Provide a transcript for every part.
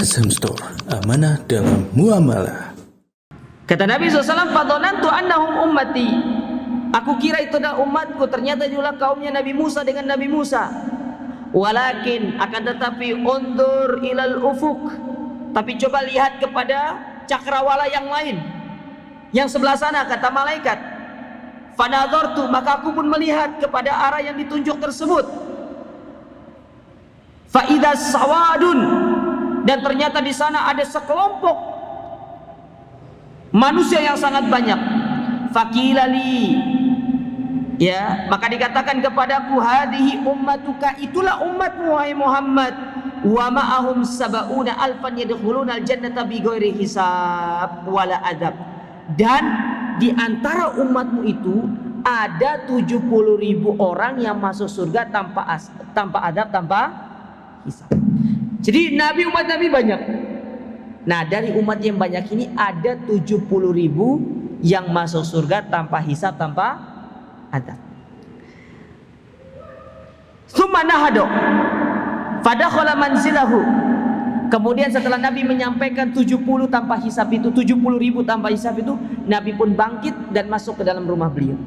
Asam Store, amanah dalam muamalah. Kata Nabi SAW, fadhanantu annahum ummati. Aku kira itu adalah umatku, ternyata juga kaumnya Nabi Musa dengan Nabi Musa. Walakin, akan tetapi, undur ilal ufuk. Tapi coba lihat kepada cakrawala yang lain, yang sebelah sana, kata malaikat. Fanadhartu, maka aku pun melihat kepada arah yang ditunjuk tersebut. Faidah sawadun, dan ternyata di sana ada sekelompok manusia yang sangat banyak. Fakilali, ya, maka dikatakan kepadaku, hadhihi ummatuka, itulah umatmu wahai Muhammad. Wa ma'ahum sab'una alfan yadkhuluna al-jannata bighairi hisab wala adab. Dan di antara umatmu itu ada 70.000 orang yang masuk surga tanpa adab, tanpa hisab. Jadi umat Nabi banyak. Nah, dari umat yang banyak ini ada 70.000 yang masuk surga tanpa hisab, tanpa adab. Tsumma nahadu fadakhala manzilahu. Kemudian setelah Nabi menyampaikan 70 tanpa hisab itu, 70.000 tanpa hisab itu, Nabi pun bangkit dan masuk ke dalam rumah beliau.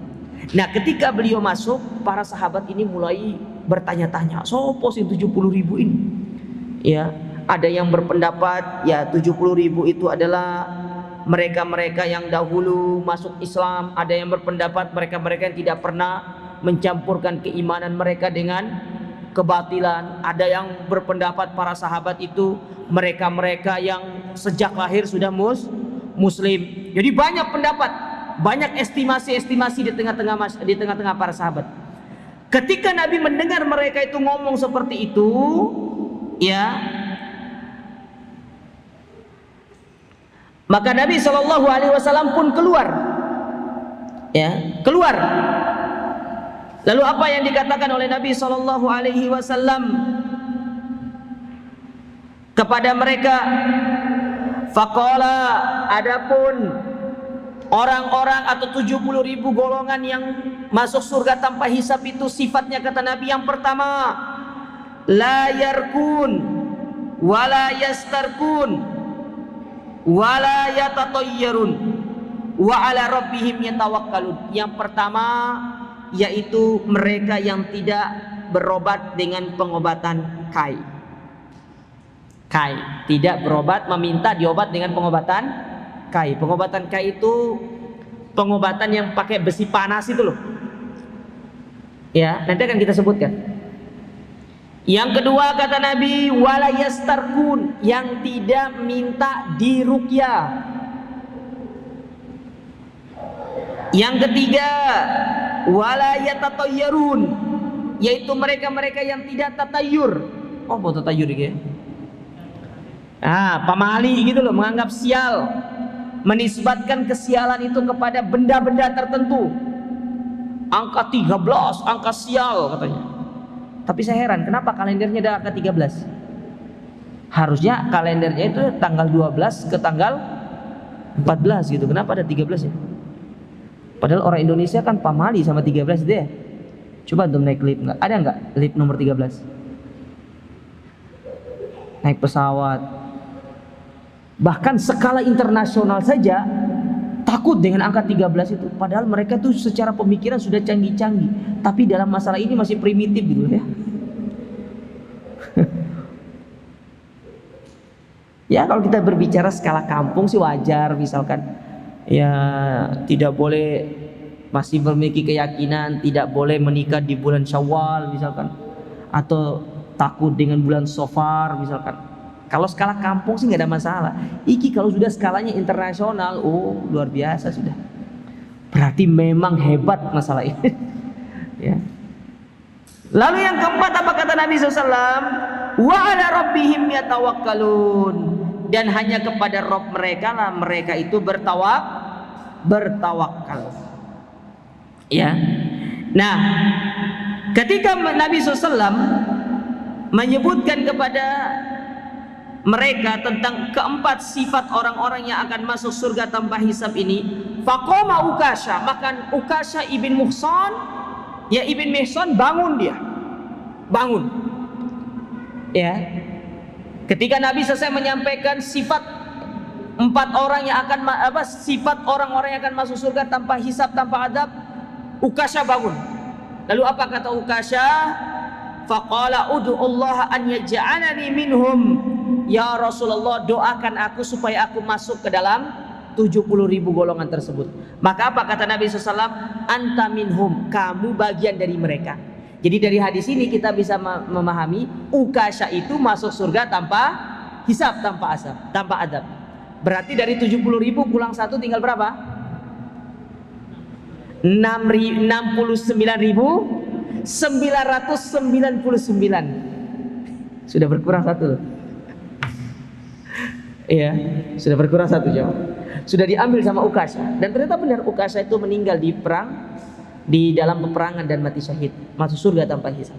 Nah, ketika beliau masuk, para sahabat ini mulai bertanya-tanya, sopo sih 70.000 ini? Ya, ada yang berpendapat ya 70.000 itu adalah mereka-mereka yang dahulu masuk Islam. Ada yang berpendapat mereka-mereka yang tidak pernah mencampurkan keimanan mereka dengan kebatilan. Ada yang berpendapat para sahabat itu mereka-mereka yang sejak lahir sudah muslim. Jadi banyak pendapat, banyak estimasi-estimasi di tengah-tengah para sahabat. Ketika Nabi mendengar mereka itu ngomong seperti itu, ya, maka Nabi SAW pun keluar, ya, keluar. Lalu apa yang dikatakan oleh Nabi SAW kepada mereka? Faqala, adapun orang-orang atau 70.000 golongan yang masuk surga tanpa hisab itu sifatnya, kata Nabi, yang pertama, la yarkun wala yastarkun wala yatatayyarun wa ala rabbihim yatawakkalun. Yang pertama yaitu mereka yang tidak berobat dengan pengobatan kai, tidak berobat, meminta diobat dengan pengobatan kai. Pengobatan kai itu pengobatan yang pakai besi panas itu loh, ya, nanti akan kita sebutkan. Yang kedua, kata Nabi, wala yastarkun, yang tidak minta diruqyah. Yang ketiga, wala yatatayyarun, yaitu mereka-mereka yang tidak tatayur. Oh, mau tatayur gitu ya? Pamali gitu loh, menganggap sial, menisbatkan kesialan itu kepada benda-benda tertentu. Angka 13, angka sial katanya. Tapi saya heran, kenapa kalendernya ada angka 13? Harusnya kalendernya itu tanggal 12 ke tanggal 14 gitu. Kenapa ada 13 ya? Padahal orang Indonesia kan pamali sama 13 itu ya. Coba untuk naik lift, ada nggak lift nomor 13? Naik pesawat. Bahkan skala internasional saja takut dengan angka 13 itu. Padahal mereka tuh secara pemikiran sudah canggih-canggih, tapi dalam masalah ini masih primitif gitu ya. Ya, kalau kita berbicara skala kampung sih wajar, misalkan ya tidak boleh, masih memiliki keyakinan tidak boleh menikah di bulan Syawal misalkan, atau takut dengan bulan Safar misalkan. Kalau skala kampung sih nggak ada masalah. Iki kalau sudah skalanya internasional, oh luar biasa sudah. Berarti memang hebat masalah ini. Ya. Lalu yang keempat, apa kata Nabi SAW? Wa ala rabbihim yatawakkalun, dan hanya kepada Rabb mereka lah mereka itu bertawakal. Ya. Nah, ketika Nabi SAW menyebutkan kepada mereka tentang keempat sifat orang-orang yang akan masuk surga tanpa hisab ini, faqama Ukasha, maka Ukasha ibn Muhsan, ya ibn Mihsan, bangun dia, bangun, ya, Ketika Nabi selesai menyampaikan sifat sifat orang-orang yang akan masuk surga tanpa hisab, tanpa adab, Ukasha bangun. Lalu apa kata Ukasha? Faqala ud'ullaha an yaj'alani minhum. Ya Rasulullah, doakan aku supaya aku masuk ke dalam 70.000 golongan tersebut. Maka apa kata Nabi SAW? Anta minhum, kamu bagian dari mereka. Jadi dari hadis ini kita bisa memahami Ukasha itu masuk surga tanpa hisab, tanpa asab, tanpa adab. Berarti dari 70.000 pulang satu tinggal berapa? 69.999. Sudah berkurang satu. Iya, sudah berkurang satu jam. Sudah diambil sama Ukasha. Dan ternyata benar Ukasha itu meninggal di perang, di dalam peperangan dan mati syahid, masuk surga tanpa hisab.